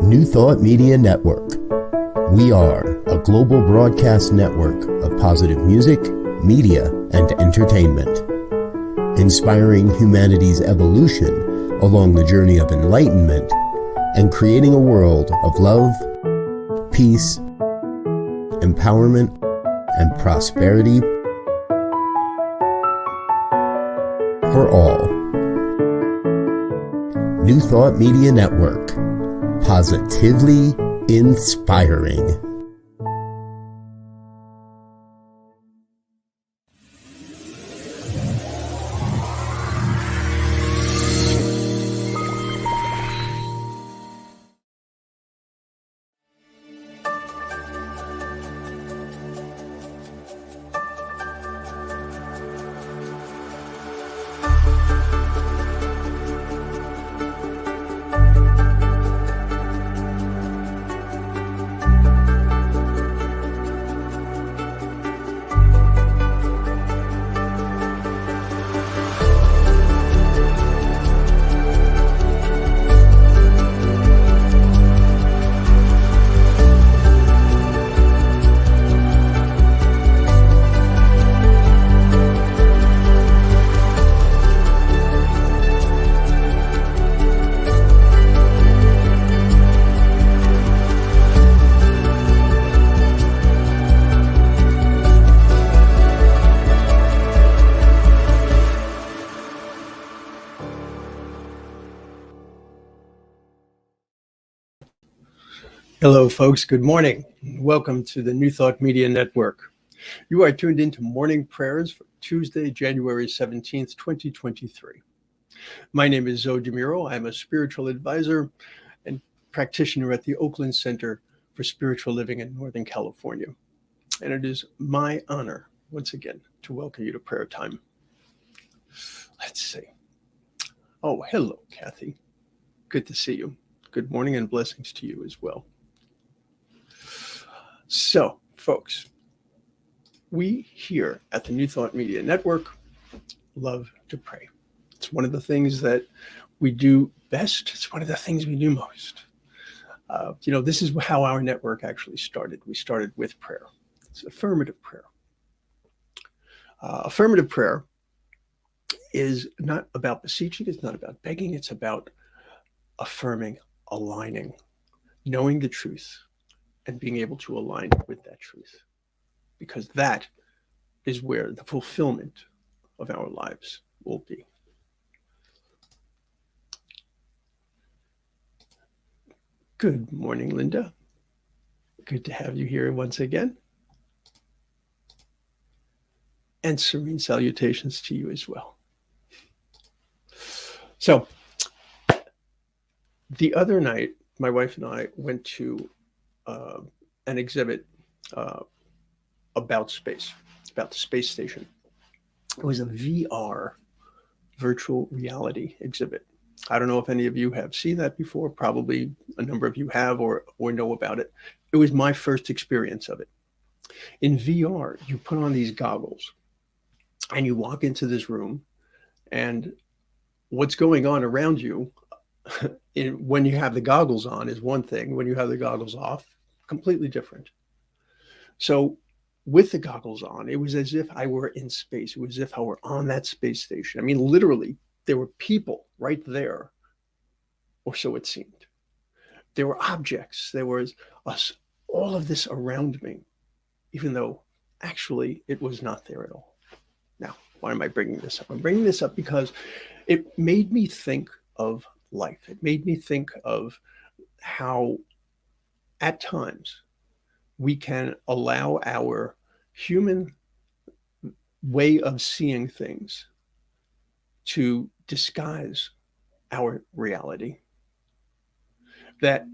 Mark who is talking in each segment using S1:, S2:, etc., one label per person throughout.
S1: New Thought Media Network. We are a global broadcast network of positive music, media, and entertainment, inspiring humanity's evolution along the journey of enlightenment and creating a world of love, peace, empowerment, and prosperity for all. New Thought Media Network. Positively inspiring.
S2: Hello, folks. Good morning. Welcome to the New Thought Media Network. You are tuned into morning prayers for Tuesday, January 17th, 2023. My name is Muro. I'm a spiritual advisor and practitioner at the Oakland Center for Spiritual Living in Northern California. And it is my honor, once again, to welcome you to prayer time. Let's see. Oh, hello, Kathy. Good to see you. Good morning and blessings to you as well. So, folks, we here at the New Thought Media Network love to pray. It's one of the things that we do best. It's one of the things we do most. This is how our network actually started. We started with prayer. It's affirmative prayer. Affirmative prayer is not about beseeching. It's not about begging. It's about affirming, aligning, knowing the truth, and being able to align with that truth, because that is where the fulfillment of our lives will be. Good morning, Linda. Good to have you here once again. And serene salutations to you as well. So, the other night, my wife and I went to an exhibit about space, about the space station. It was a VR, virtual reality exhibit. I don't know if any of you have seen that before. Probably a number of you have or know about it. It was my first experience of it. In VR, you put on these goggles and you walk into this room, and what's going on around you when you have the goggles on is one thing. When you have the goggles off, completely different. So with the goggles on, it was as if I were in space. It was as if I were on that space station. I mean, literally, there were people right there, or so it seemed. There were objects. There was us, all of this around me, even though actually it was not there at all. Now, why am I bringing this up? I'm bringing this up because it made me think of life. It made me think of how at times we can allow our human way of seeing things to disguise our reality. That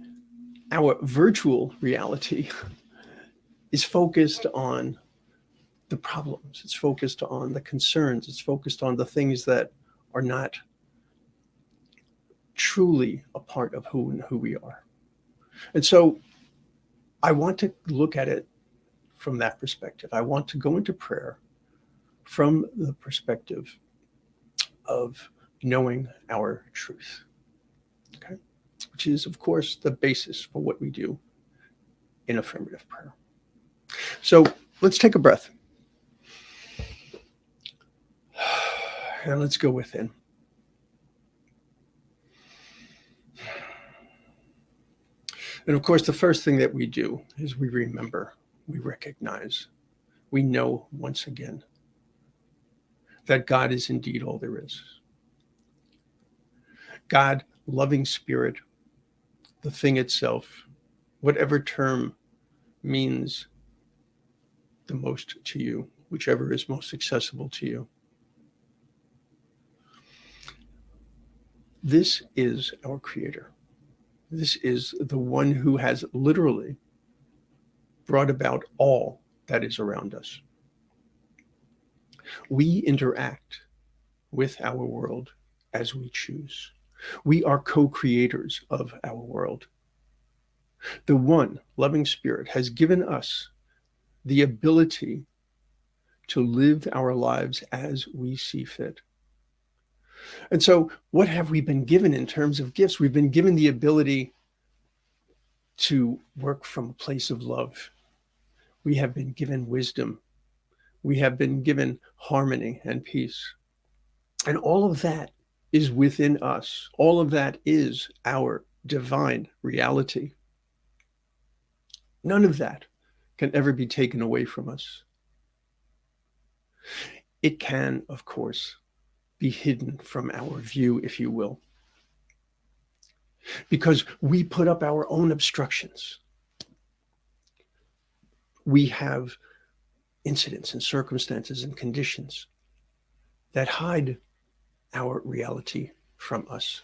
S2: our virtual reality is focused on the problems. It's focused on the concerns. It's focused on the things that are not truly a part of who we are. And so I want to look at it from that perspective. I want to go into prayer from the perspective of knowing our truth. Okay. which is, of course, the basis for what we do in affirmative prayer. So let's take a breath. And let's go within. And of course, the first thing that we do is we remember, we recognize, we know once again that God is indeed all there is. God, loving spirit, the thing itself, whatever term means the most to you, whichever is most accessible to you. This is our Creator. This is the one who has literally brought about all that is around us. We interact with our world as we choose. We are co-creators of our world. The one loving spirit has given us the ability to live our lives as we see fit. And so what have we been given in terms of gifts? We've been given the ability to work from a place of love. We have been given wisdom. We have been given harmony and peace. And all of that is within us. All of that is our divine reality. None of that can ever be taken away from us. It can, of course, be hidden from our view, if you will, because we put up our own obstructions. We have incidents and circumstances and conditions that hide our reality from us.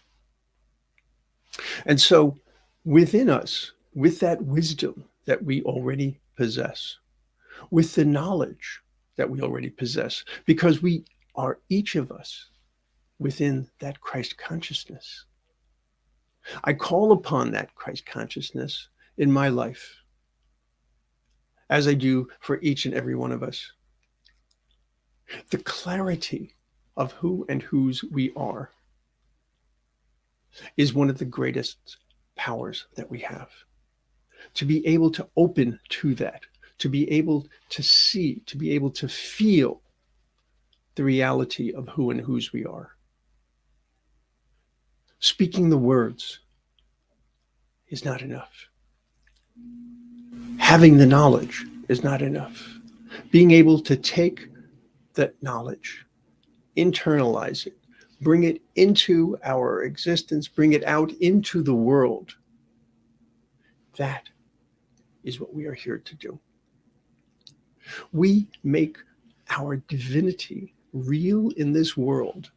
S2: And so within us, with that wisdom that we already possess, with the knowledge that we already possess, because we are each of us within that Christ consciousness. I call upon that Christ consciousness in my life, as I do for each and every one of us. The clarity of who and whose we are is one of the greatest powers that we have. To be able to open to that, to be able to see, to be able to feel the reality of who and whose we are. Speaking the words is not enough. Having the knowledge is not enough. Being able to take that knowledge, internalize it, bring it into our existence, bring it out into the world, that is what we are here to do. We make our divinity real in this world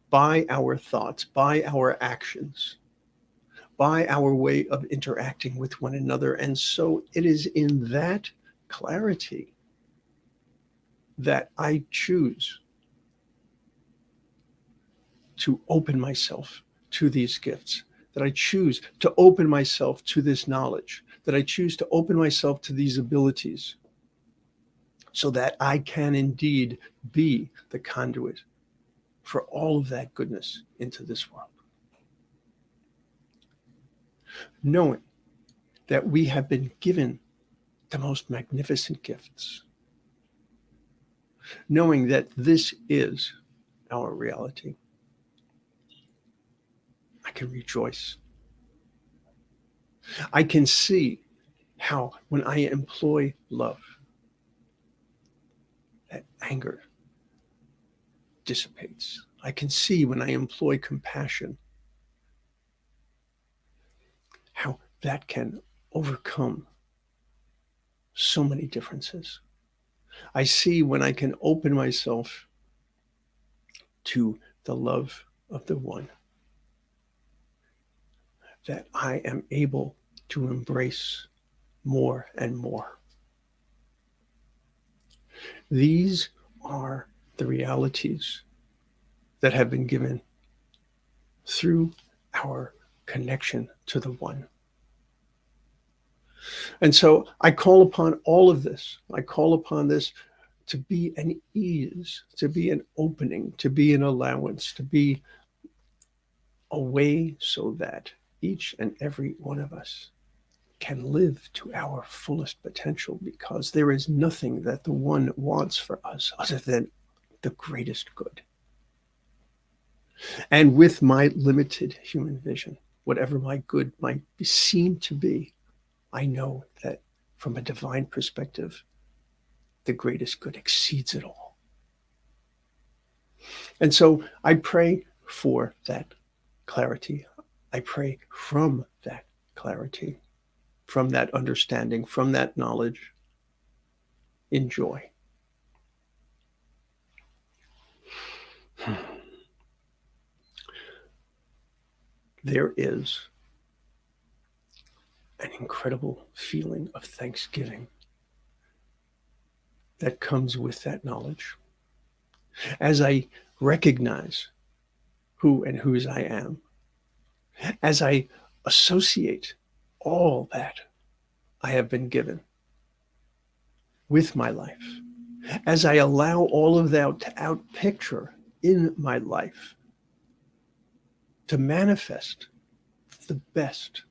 S2: by our thoughts, by our actions, by our way of interacting with one another. And so it is in that clarity that I choose to open myself to these gifts, that I choose to open myself to this knowledge, that I choose to open myself to these abilities, so that I can indeed be the conduit for all of that goodness into this world. Knowing that we have been given the most magnificent gifts, knowing that this is our reality, I can rejoice. I can see how when I employ love, that anger dissipates. I can see when I employ compassion, how that can overcome so many differences. I see when I can open myself to the love of the one, that I am able to embrace more and more. These are the realities that have been given through our connection to the one. And so I call upon all of this. I call upon this to be an ease, to be an opening, to be an allowance, to be a way so that each and every one of us can live to our fullest potential, because there is nothing that the One wants for us other than the greatest good. And with my limited human vision, whatever my good might seem to be, I know that from a divine perspective, the greatest good exceeds it all. And so I pray for that clarity. I pray from that clarity, from that understanding, from that knowledge, in joy. There is an incredible feeling of thanksgiving that comes with that knowledge. As I recognize who and whose I am, as I associate all that I have been given with my life, as I allow all of that to outpicture in my life, to manifest the best,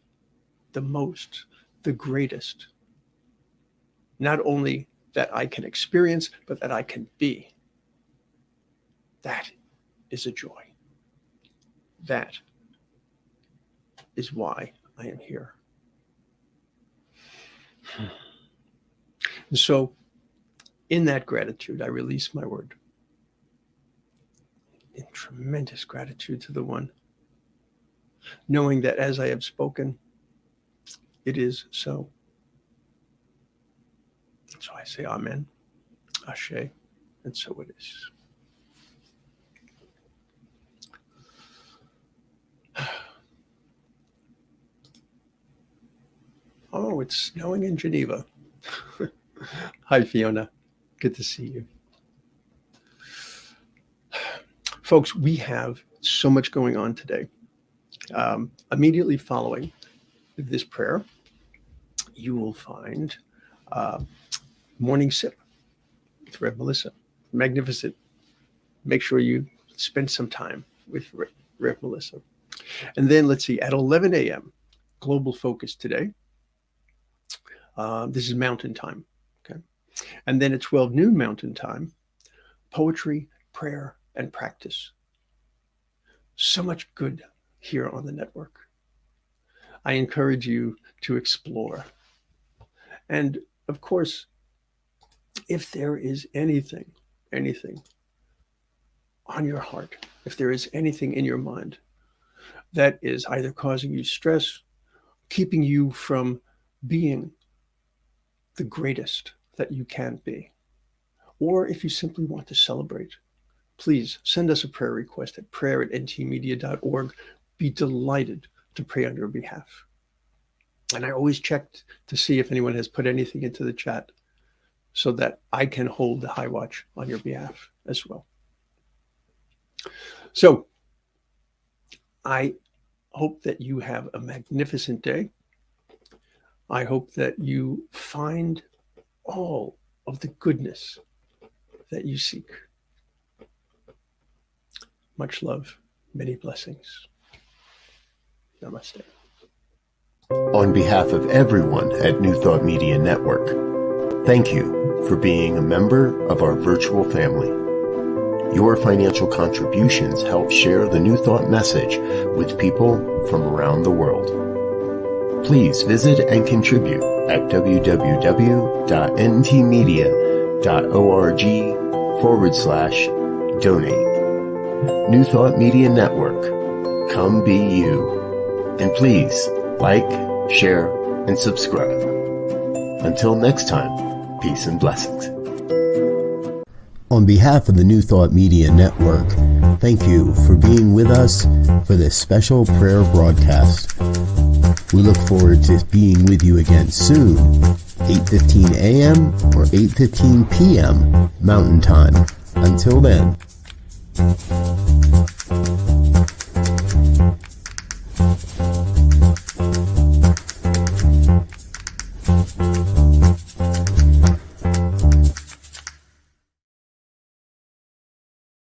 S2: the most, the greatest, not only that I can experience, but that I can be. That is a joy. That is why I am here. And so, in that gratitude, I release my word. In tremendous gratitude to the One, knowing that as I have spoken, it is so. So I say Amen, Ashe, and so it is. Oh, it's snowing in Geneva. Hi, Fiona. Good to see you. Folks, we have so much going on today. Immediately following this prayer, you will find Morning Sip with Rev Melissa. Magnificent. Make sure you spend some time with Rev Melissa. And then let's see, at 11 a.m., Global Focus today. This is Mountain Time. Okay. And then at 12 noon Mountain Time, poetry, prayer, and practice. So much good here on the network. I encourage you to explore. And of course, if there is anything on your heart, if there is anything in your mind that is either causing you stress, keeping you from being the greatest that you can be, or if you simply want to celebrate, please send us a prayer request at prayer@ntmedia.org. Be delighted to pray on your behalf. And I always check to see if anyone has put anything into the chat so that I can hold the high watch on your behalf as well. So I hope that you have a magnificent day. I hope that you find all of the goodness that you seek. Much love, many blessings. Namaste.
S1: On behalf of everyone at New Thought Media Network, thank you for being a member of our virtual family. Your financial contributions help share the New Thought message with people from around the world. Please visit and contribute at www.ntmedia.org/donate. New Thought Media Network. Come be you. And please like, share, and subscribe. Until next time, peace and blessings. On behalf of the New Thought Media Network, thank you for being with us for this special prayer broadcast. We look forward to being with you again soon, 8:15 a.m. or 8:15 p.m. Mountain Time. Until then.